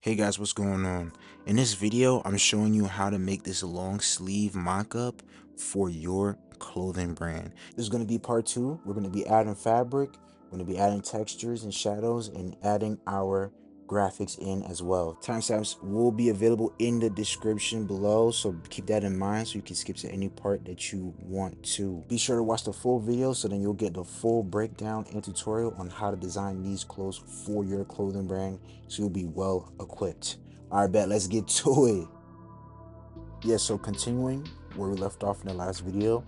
Hey guys, what's going on? In this video, I'm showing you how to make this long sleeve mock-up for your clothing brand. This is going to be part two. We're going to be adding fabric, we're going to be adding textures and shadows, and adding our graphics in as well. Timestamps will be available in the description below, so keep that in mind so you can skip to any part that you want to. Be sure to watch the full video so then you'll get the full breakdown and tutorial on how to design these clothes for your clothing brand, so you'll be well equipped. All right, bet, let's get to it. Yeah, so continuing where we left off in the last video,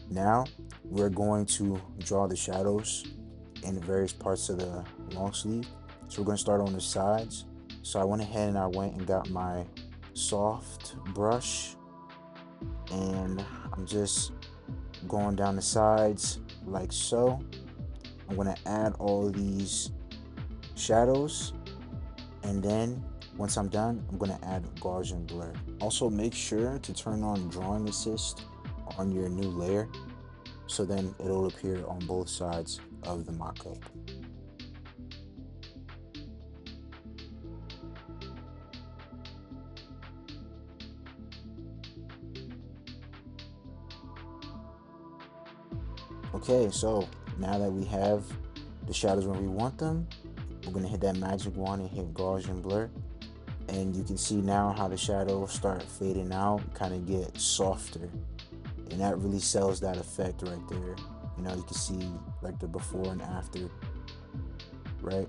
now we're going to draw the shadows in the various parts of the long sleeve. So we're going to start on the sides. So I went ahead and I went and got my soft brush, and I'm just going down the sides like so. I'm going to add all of these shadows, and then once I'm done, I'm going to add Gaussian blur. Also, make sure to turn on drawing assist on your new layer, so then it'll appear on both sides of the mockup. Okay, so now that we have the shadows where we want them, we're going to hit that magic wand and hit Gaussian blur. And you can see now how the shadows start fading out, kind of get softer. And that really sells that effect right there. You know, you can see like the before and after, right?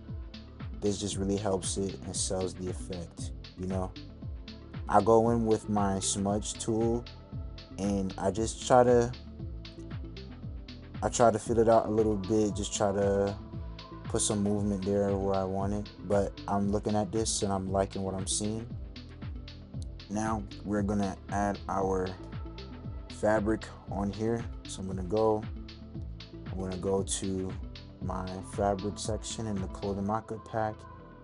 This just really helps it and sells the effect, you know? I go in with my smudge tool and I try to fill it out a little bit, just try to put some movement there where I want it. But I'm looking at this and I'm liking what I'm seeing. Now we're gonna add our fabric on here. So I'm gonna go to my fabric section in the clothing mockup pack.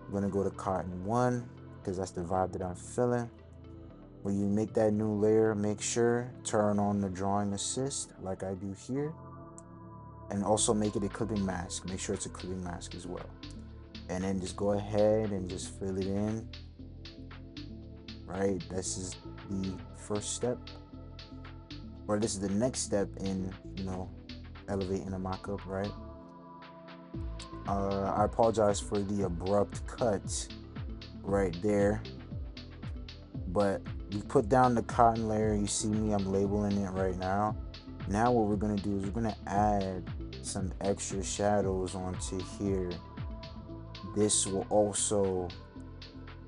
I'm gonna go to cotton 1 because that's the vibe that I'm feeling. When you make that new layer, make sure turn on the drawing assist like I do here, and also make it a clipping mask. Make sure it's a clipping mask as well. And then just go ahead and just fill it in. Right, this is the first step, or this is the next step in, elevating a mock-up, right? I apologize for the abrupt cut right there, but we put down the cotton layer. You see me, I'm labeling it right now. Now what we're gonna do is we're gonna add some extra shadows onto here. This will also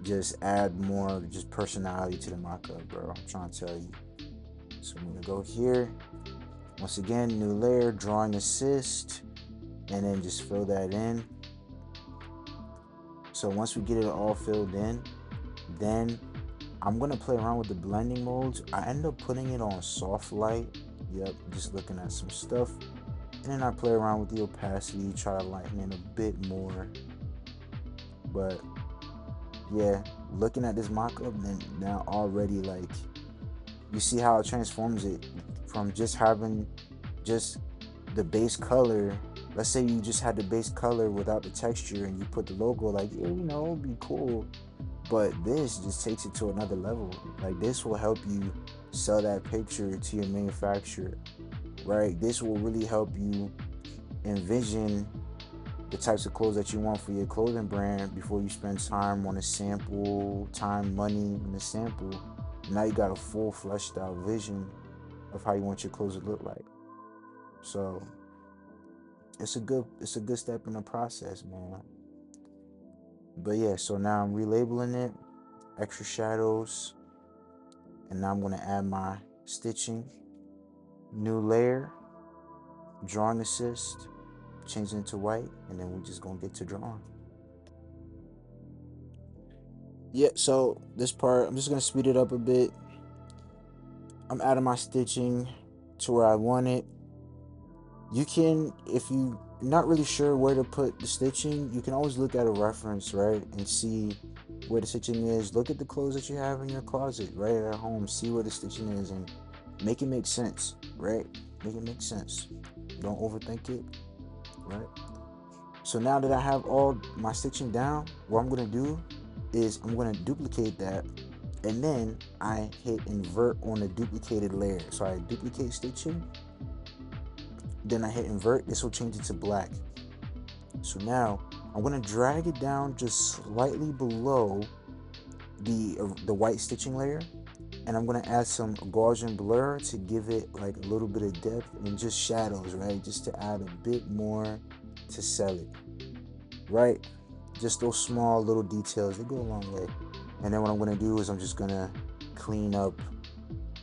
just add more just personality to the mock-up, bro. I'm trying to tell you. So I'm gonna go here. Once again, new layer, drawing assist, and then just fill that in. So once we get it all filled in, then I'm gonna play around with the blending modes. I end up putting it on soft light. Yep, just looking at some stuff. And then I play around with the opacity, try to lighten it a bit more. But yeah, looking at this mock-up, then now already, like, you see how it transforms it from just having just the base color. Let's say you just had the base color without the texture and you put the logo, like, yeah, it'd be cool. But this just takes it to another level. Like, this will help you sell that picture to your manufacturer, right? This will really help you envision the types of clothes that you want for your clothing brand before you spend time on a sample, time, money in a sample. Now you got a full fleshed out vision of how you want your clothes to look like. So it's a good step in the process, man. But yeah, so now I'm relabeling it, extra shadows, and now I'm gonna add my stitching, new layer, drawing assist, change it to white, and then we're just gonna get to drawing. Yeah, so this part, I'm just gonna speed it up a bit. I'm adding my stitching to where I want it. You can, if you're not really sure where to put the stitching, you can always look at a reference, right? And see where the stitching is. Look at the clothes that you have in your closet, right at home. See where the stitching is and make it make sense, right? Make it make sense. Don't overthink it, right? So now that I have all my stitching down, what I'm gonna do is I'm going to duplicate that, and then I hit invert on the duplicated layer. So I duplicate stitching, then I hit invert. This will change it to black. So now I'm going to drag it down just slightly below the white stitching layer, and I'm going to add some Gaussian blur to give it like a little bit of depth, and just shadows, right? Just to add a bit more to sell it, right? Just those small little details, they go a long way. And then what I'm going to do is I'm just going to clean up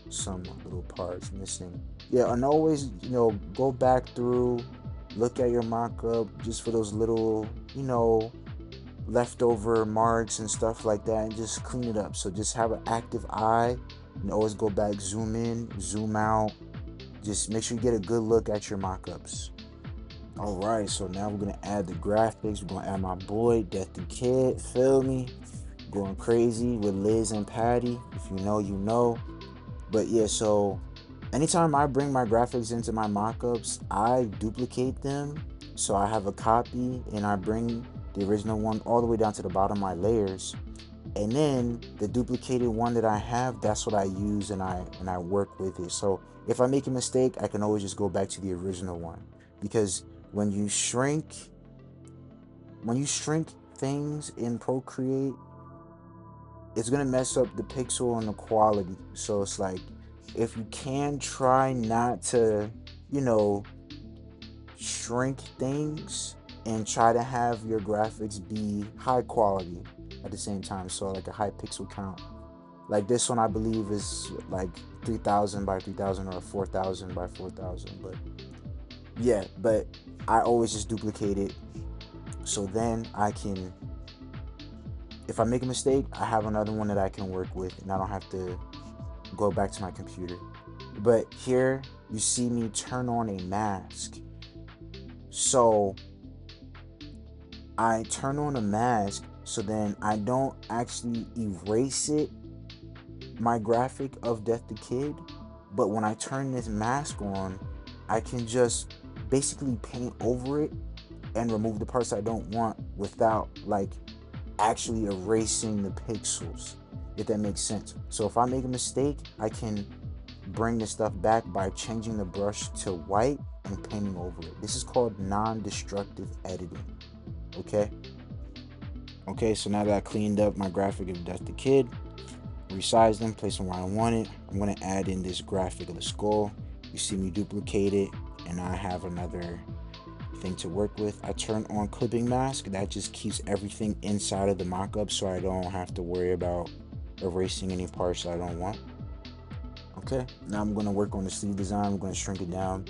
some little parts missing. Yeah, and always, go back through, look at your mock-up just for those little, leftover marks and stuff like that, and just clean it up. So just have an active eye, and always go back, zoom in, zoom out. Just make sure you get a good look at your mock-ups. All right, so now we're gonna add the graphics. We're gonna add my boy Death the Kid, feel me, going crazy with Liz and Patty. If you know, you know. But yeah, so anytime I bring my graphics into my mockups, I duplicate them. So I have a copy, and I bring the original one all the way down to the bottom of my layers. And then the duplicated one that I have, that's what I use, and I work with it. So if I make a mistake, I can always just go back to the original one. Because when you shrink things in Procreate, it's gonna mess up the pixel and the quality. So it's like, if you can try not to, shrink things, and try to have your graphics be high quality at the same time. So like a high pixel count. Like this one, I believe is like 3000 by 3000 or 4000 by 4000. But yeah, but I always just duplicate it. So then I can, if I make a mistake, I have another one that I can work with, and I don't have to go back to my computer. But here you see me turn on a mask. So I turn on a mask, so then I don't actually erase it, my graphic of Death the Kid. But when I turn this mask on, I can just basically paint over it and remove the parts I don't want without like actually erasing the pixels, if that makes sense. So if I make a mistake, I can bring the stuff back by changing the brush to white and painting over it. This is called non-destructive editing. Okay, so now that I cleaned up my graphic of Death the Kid, resize them, place them where I want it, I'm going to add in this graphic of the skull. You see me duplicate it, and I have another thing to work with. I turn on clipping mask. That just keeps everything inside of the mockup, so I don't have to worry about erasing any parts that I don't want. Okay, now I'm going to work on the sleeve design. I'm going to shrink it down.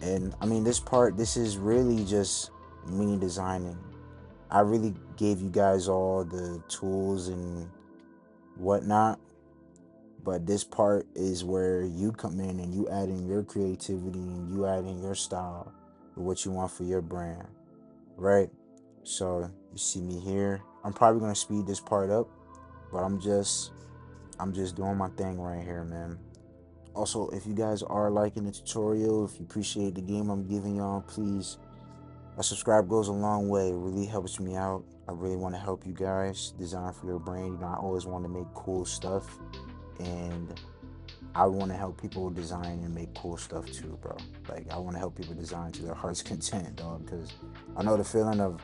And I mean, this is really just me designing. I really gave you guys all the tools and whatnot, but this part is where you come in and you add in your creativity and you add in your style or what you want for your brand, right? So you see me here. I'm probably gonna speed this part up, but I'm just doing my thing right here, man. Also, if you guys are liking the tutorial, if you appreciate the game I'm giving y'all, please, a subscribe goes a long way. It really helps me out. I really want to help you guys design for your brand. I always want to make cool stuff, and I want to help people design and make cool stuff too, bro. Like, I want to help people design to their heart's content, dog, because I know the feeling of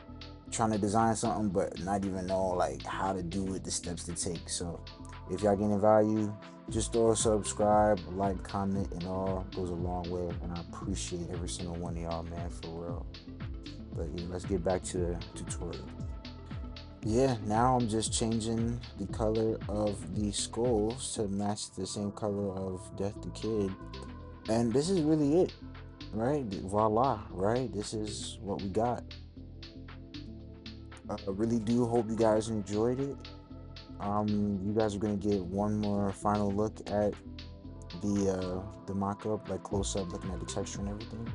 trying to design something but not even know like how to do it, the steps to take. So if y'all getting value, just throw a subscribe, like, comment, and all goes a long way, and I appreciate every single one of y'all, man, for real. But yeah, let's get back to the tutorial. Yeah, now I'm just changing the color of the skulls to match the same color of Death the Kid. And this is really it, right? Voila, right? This is what we got. I really do hope you guys enjoyed it. You guys are gonna get one more final look at the mock-up, like close up, looking at the texture and everything.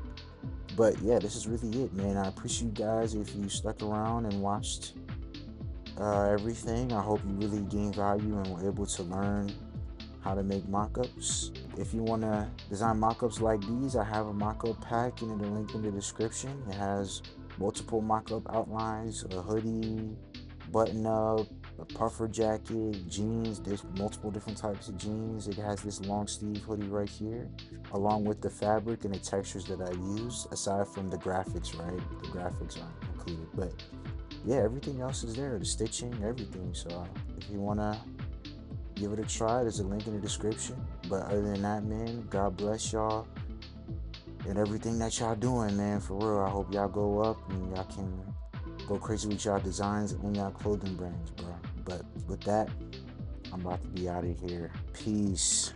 But yeah, this is really it, man. I appreciate you guys if you stuck around and watched everything. I hope you really gained value and were able to learn how to make mockups. If you want to design mockups like these, I have a mockup pack in the link in the description. It has multiple mockup outlines, a hoodie, button up, a puffer jacket, jeans. There's multiple different types of jeans. It has this long sleeve hoodie right here, along with the fabric and the textures that I use, aside from the graphics, right? The graphics aren't included. But yeah, everything else is there, the stitching, everything. So if you want to give it a try, there's a link in the description. But other than that, man, God bless y'all and everything that y'all doing, man. For real, I hope y'all go up and y'all can go crazy with y'all designs and y'all clothing brands, bro. But with that, I'm about to be out of here. Peace.